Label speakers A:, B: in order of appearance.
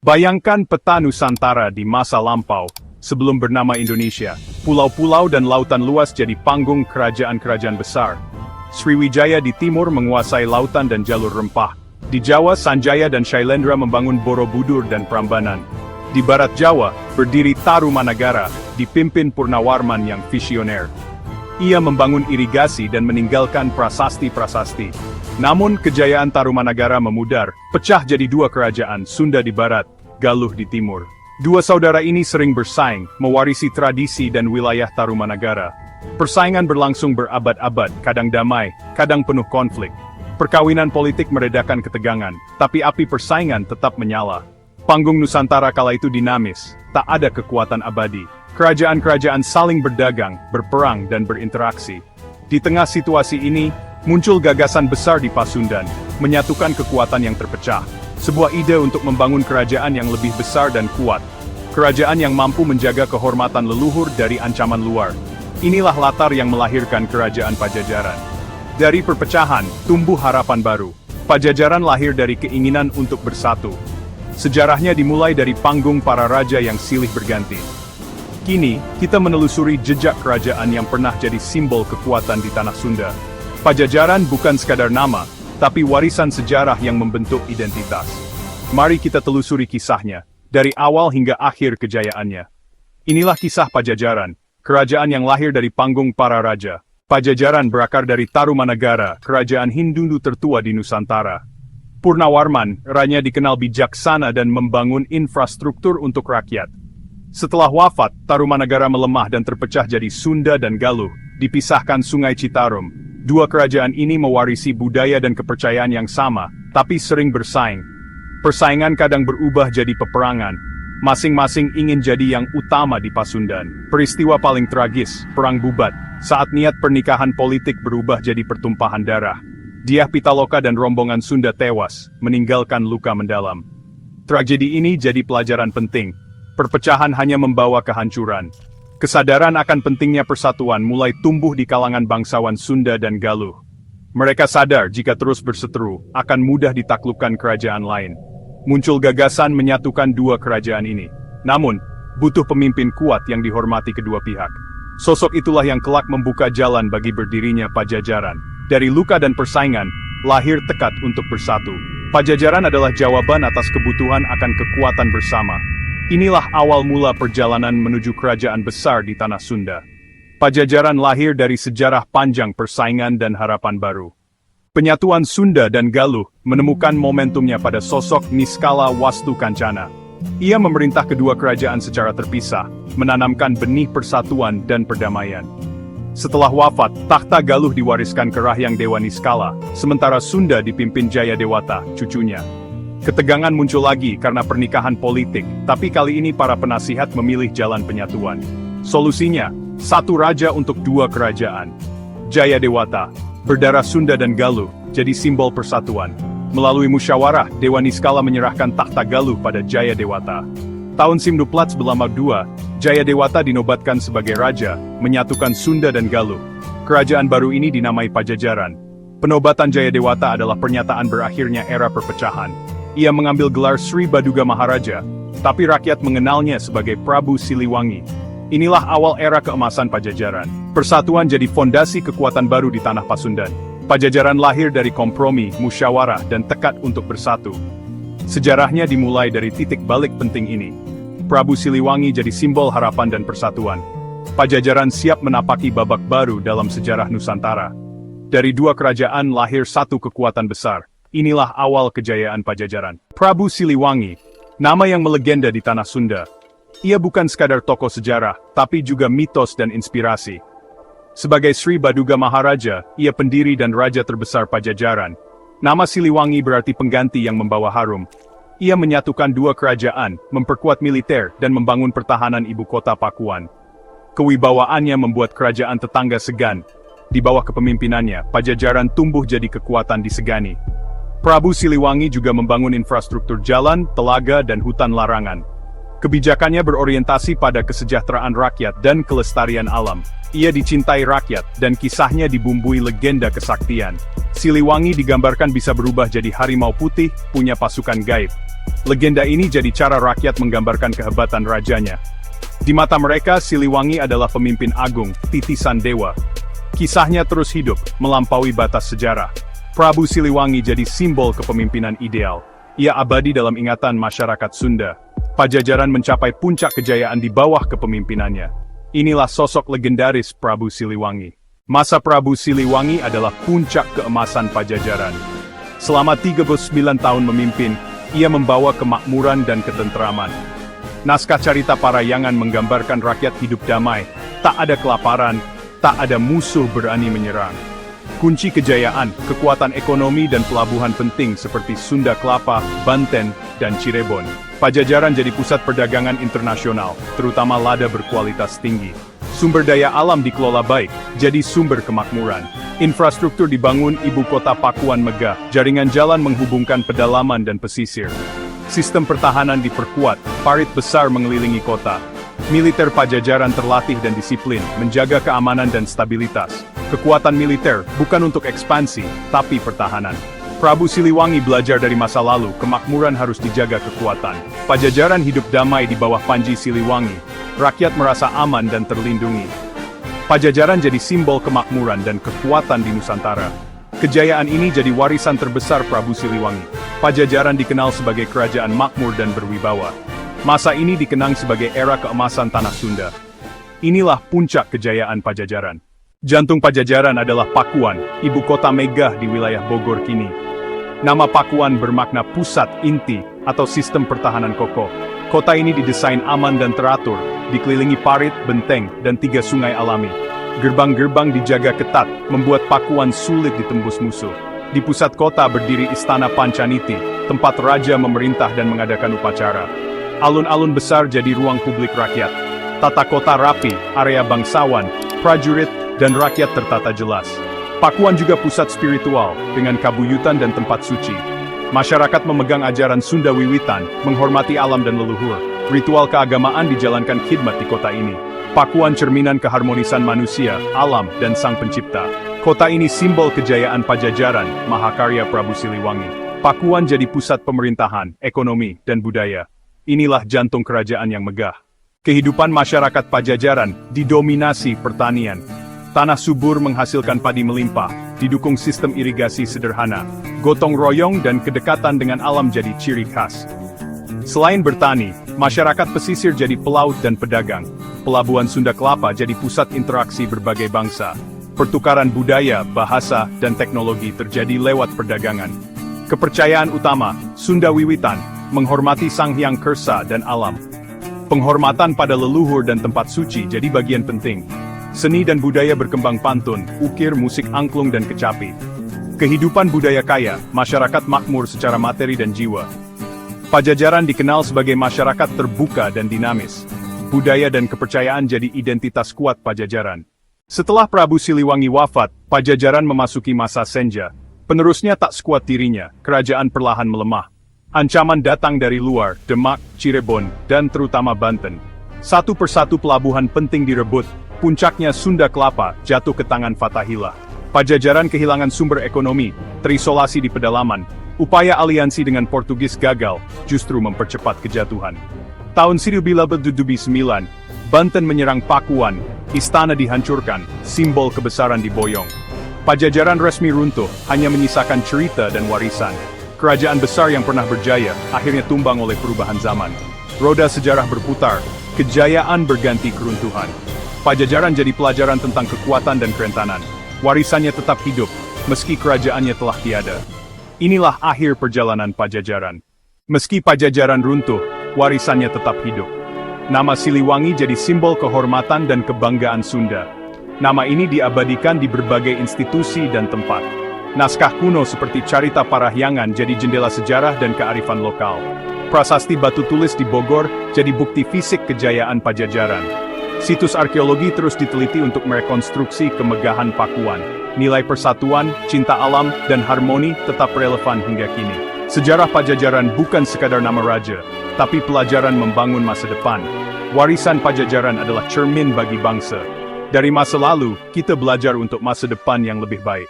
A: Bayangkan peta Nusantara di masa lampau, sebelum bernama Indonesia. Pulau-pulau dan lautan luas jadi panggung kerajaan-kerajaan besar. Sriwijaya di timur menguasai lautan dan jalur rempah. Di Jawa, Sanjaya dan Shailendra membangun Borobudur dan Prambanan. Di barat Jawa, berdiri Tarumanagara, dipimpin Purnawarman yang visioner. Ia membangun irigasi dan meninggalkan prasasti-prasasti. Namun kejayaan Tarumanagara memudar, pecah jadi dua kerajaan, Sunda di barat, Galuh di timur. Dua saudara ini sering bersaing, mewarisi tradisi dan wilayah Tarumanagara. Persaingan berlangsung berabad-abad, kadang damai, kadang penuh konflik. Perkawinan politik meredakan ketegangan, tapi api persaingan tetap menyala. Panggung Nusantara kala itu dinamis, tak ada kekuatan abadi. Kerajaan-kerajaan saling berdagang, berperang dan berinteraksi. Di tengah situasi ini, muncul gagasan besar di Pasundan, menyatukan kekuatan yang terpecah. Sebuah ide untuk membangun kerajaan yang lebih besar dan kuat. Kerajaan yang mampu menjaga kehormatan leluhur dari ancaman luar. Inilah latar yang melahirkan Kerajaan Pajajaran. Dari perpecahan, tumbuh harapan baru. Pajajaran lahir dari keinginan untuk bersatu. Sejarahnya dimulai dari panggung para raja yang silih berganti. Kini, kita menelusuri jejak kerajaan yang pernah jadi simbol kekuatan di tanah Sunda. Pajajaran bukan sekadar nama, tapi warisan sejarah yang membentuk identitas. Mari kita telusuri kisahnya, dari awal hingga akhir kejayaannya. Inilah kisah Pajajaran, kerajaan yang lahir dari panggung para raja. Pajajaran berakar dari Tarumanagara, kerajaan Hindu tertua di Nusantara. Purnawarman, rajanya dikenal bijaksana dan membangun infrastruktur untuk rakyat. Setelah wafat, Tarumanagara melemah dan terpecah jadi Sunda dan Galuh, dipisahkan Sungai Citarum. Dua kerajaan ini mewarisi budaya dan kepercayaan yang sama, tapi sering bersaing. Persaingan kadang berubah jadi peperangan. Masing-masing ingin jadi yang utama di Pasundan. Peristiwa paling tragis, Perang Bubat, saat niat pernikahan politik berubah jadi pertumpahan darah. Dyah Pitaloka dan rombongan Sunda tewas, meninggalkan luka mendalam. Tragedi ini jadi pelajaran penting. Perpecahan hanya membawa kehancuran. Kesadaran akan pentingnya persatuan mulai tumbuh di kalangan bangsawan Sunda dan Galuh. Mereka sadar jika terus berseteru, akan mudah ditaklukkan kerajaan lain. Muncul gagasan menyatukan dua kerajaan ini. Namun, butuh pemimpin kuat yang dihormati kedua pihak. Sosok itulah yang kelak membuka jalan bagi berdirinya Pajajaran. Dari luka dan persaingan, lahir tekad untuk bersatu. Pajajaran adalah jawaban atas kebutuhan akan kekuatan bersama. Inilah awal mula perjalanan menuju kerajaan besar di tanah Sunda. Pajajaran lahir dari sejarah panjang persaingan dan harapan baru. Penyatuan Sunda dan Galuh menemukan momentumnya pada sosok Niskala Wastukancana. Ia memerintah kedua kerajaan secara terpisah, menanamkan benih persatuan dan perdamaian. Setelah wafat, takhta Galuh diwariskan ke Rahyang Dewa Niskala, sementara Sunda dipimpin Jayadewata, cucunya. Ketegangan muncul lagi karena pernikahan politik, tapi kali ini para penasihat memilih jalan penyatuan. Solusinya, satu raja untuk dua kerajaan. Jayadewata, berdarah Sunda dan Galuh, jadi simbol persatuan. Melalui musyawarah, Dewa Niskala menyerahkan takhta Galuh pada Jayadewata. Tahun Simduplat Belamar II, Jayadewata dinobatkan sebagai raja, menyatukan Sunda dan Galuh. Kerajaan baru ini dinamai Pajajaran. Penobatan Jayadewata adalah pernyataan berakhirnya era perpecahan. Ia mengambil gelar Sri Baduga Maharaja, tapi rakyat mengenalnya sebagai Prabu Siliwangi. Inilah awal era keemasan Pajajaran. Persatuan jadi fondasi kekuatan baru di tanah Pasundan. Pajajaran lahir dari kompromi, musyawarah, dan tekad untuk bersatu. Sejarahnya dimulai dari titik balik penting ini. Prabu Siliwangi jadi simbol harapan dan persatuan. Pajajaran siap menapaki babak baru dalam sejarah Nusantara. Dari dua kerajaan lahir satu kekuatan besar. Inilah awal kejayaan Pajajaran. Prabu Siliwangi, nama yang melegenda di tanah Sunda. Ia bukan sekadar tokoh sejarah, tapi juga mitos dan inspirasi. Sebagai Sri Baduga Maharaja, ia pendiri dan raja terbesar Pajajaran. Nama Siliwangi berarti pengganti yang membawa harum. Ia menyatukan dua kerajaan, memperkuat militer, dan membangun pertahanan ibu kota Pakuan. Kewibawaannya membuat kerajaan tetangga segan. Di bawah kepemimpinannya, Pajajaran tumbuh jadi kekuatan disegani. Prabu Siliwangi juga membangun infrastruktur jalan, telaga, dan hutan larangan. Kebijakannya berorientasi pada kesejahteraan rakyat dan kelestarian alam. Ia dicintai rakyat, dan kisahnya dibumbui legenda kesaktian. Siliwangi digambarkan bisa berubah jadi harimau putih, punya pasukan gaib. Legenda ini jadi cara rakyat menggambarkan kehebatan rajanya. Di mata mereka, Siliwangi adalah pemimpin agung, titisan dewa. Kisahnya terus hidup, melampaui batas sejarah. Prabu Siliwangi jadi simbol kepemimpinan ideal. Ia abadi dalam ingatan masyarakat Sunda. Pajajaran mencapai puncak kejayaan di bawah kepemimpinannya. Inilah sosok legendaris Prabu Siliwangi. Masa Prabu Siliwangi adalah puncak keemasan Pajajaran. Selama 39 tahun memimpin, ia membawa kemakmuran dan ketentraman. Naskah Carita Parahyangan menggambarkan rakyat hidup damai, tak ada kelaparan, tak ada musuh berani menyerang. Kunci kejayaan, kekuatan ekonomi dan pelabuhan penting seperti Sunda Kelapa, Banten, dan Cirebon. Pajajaran jadi pusat perdagangan internasional, terutama lada berkualitas tinggi. Sumber daya alam dikelola baik, jadi sumber kemakmuran. Infrastruktur dibangun, ibu kota Pakuan megah, jaringan jalan menghubungkan pedalaman dan pesisir. Sistem pertahanan diperkuat, parit besar mengelilingi kota. Militer Pajajaran terlatih dan disiplin, menjaga keamanan dan stabilitas. Kekuatan militer bukan untuk ekspansi, tapi pertahanan. Prabu Siliwangi belajar dari masa lalu, kemakmuran harus dijaga kekuatan. Pajajaran hidup damai di bawah Panji Siliwangi. Rakyat merasa aman dan terlindungi. Pajajaran jadi simbol kemakmuran dan kekuatan di Nusantara. Kejayaan ini jadi warisan terbesar Prabu Siliwangi. Pajajaran dikenal sebagai kerajaan makmur dan berwibawa. Masa ini dikenang sebagai era keemasan tanah Sunda. Inilah puncak kejayaan Pajajaran. Jantung Pajajaran adalah Pakuan, ibu kota megah di wilayah Bogor kini. Nama Pakuan bermakna pusat, inti, atau sistem pertahanan kokoh. Kota ini didesain aman dan teratur, dikelilingi parit, benteng, dan 3 sungai alami. Gerbang-gerbang dijaga ketat, membuat Pakuan sulit ditembus musuh. Di pusat kota berdiri Istana Pancaniti, tempat raja memerintah dan mengadakan upacara. Alun-alun besar jadi ruang publik rakyat. Tata kota rapi, area bangsawan, prajurit, dan rakyat tertata jelas. Pakuan juga pusat spiritual, dengan kabuyutan dan tempat suci. Masyarakat memegang ajaran Sunda Wiwitan, menghormati alam dan leluhur. Ritual keagamaan dijalankan khidmat di kota ini. Pakuan cerminan keharmonisan manusia, alam, dan sang pencipta. Kota ini simbol kejayaan Pajajaran, mahakarya Prabu Siliwangi. Pakuan jadi pusat pemerintahan, ekonomi, dan budaya. Inilah jantung kerajaan yang megah. Kehidupan masyarakat Pajajaran didominasi pertanian. Tanah subur menghasilkan padi melimpah, didukung sistem irigasi sederhana. Gotong royong dan kedekatan dengan alam jadi ciri khas. Selain bertani, masyarakat pesisir jadi pelaut dan pedagang. Pelabuhan Sunda Kelapa jadi pusat interaksi berbagai bangsa. Pertukaran budaya, bahasa, dan teknologi terjadi lewat perdagangan. Kepercayaan utama, Sunda Wiwitan, menghormati Sang Hyang Kersa dan alam. Penghormatan pada leluhur dan tempat suci jadi bagian penting. Seni dan budaya berkembang pantun, ukir, musik angklung, dan kecapi. Kehidupan budaya kaya, masyarakat makmur secara materi dan jiwa. Pajajaran dikenal sebagai masyarakat terbuka dan dinamis. Budaya dan kepercayaan jadi identitas kuat Pajajaran. Setelah Prabu Siliwangi wafat, Pajajaran memasuki masa senja. Penerusnya tak sekuat dirinya, kerajaan perlahan melemah. Ancaman datang dari luar, Demak, Cirebon, dan terutama Banten. Satu persatu pelabuhan penting direbut, puncaknya Sunda Kelapa jatuh ke tangan Fatahillah. Pajajaran kehilangan sumber ekonomi, terisolasi di pedalaman. Upaya aliansi dengan Portugis gagal, justru mempercepat kejatuhan. Tahun 1879, Banten menyerang Pakuan, istana dihancurkan, simbol kebesaran diboyong. Pajajaran resmi runtuh, hanya menyisakan cerita dan warisan. Kerajaan besar yang pernah berjaya, akhirnya tumbang oleh perubahan zaman. Roda sejarah berputar, kejayaan berganti keruntuhan. Pajajaran jadi pelajaran tentang kekuatan dan kerentanan. Warisannya tetap hidup, meski kerajaannya telah tiada. Inilah akhir perjalanan Pajajaran. Meski Pajajaran runtuh, warisannya tetap hidup. Nama Siliwangi jadi simbol kehormatan dan kebanggaan Sunda. Nama ini diabadikan di berbagai institusi dan tempat. Naskah kuno seperti Carita Parahyangan jadi jendela sejarah dan kearifan lokal. Prasasti batu tulis di Bogor jadi bukti fisik kejayaan Pajajaran. Situs arkeologi terus diteliti untuk merekonstruksi kemegahan Pakuan. Nilai persatuan, cinta alam, dan harmoni tetap relevan hingga kini. Sejarah Pajajaran bukan sekadar nama raja, tapi pelajaran membangun masa depan. Warisan Pajajaran adalah cermin bagi bangsa. Dari masa lalu, kita belajar untuk masa depan yang lebih baik.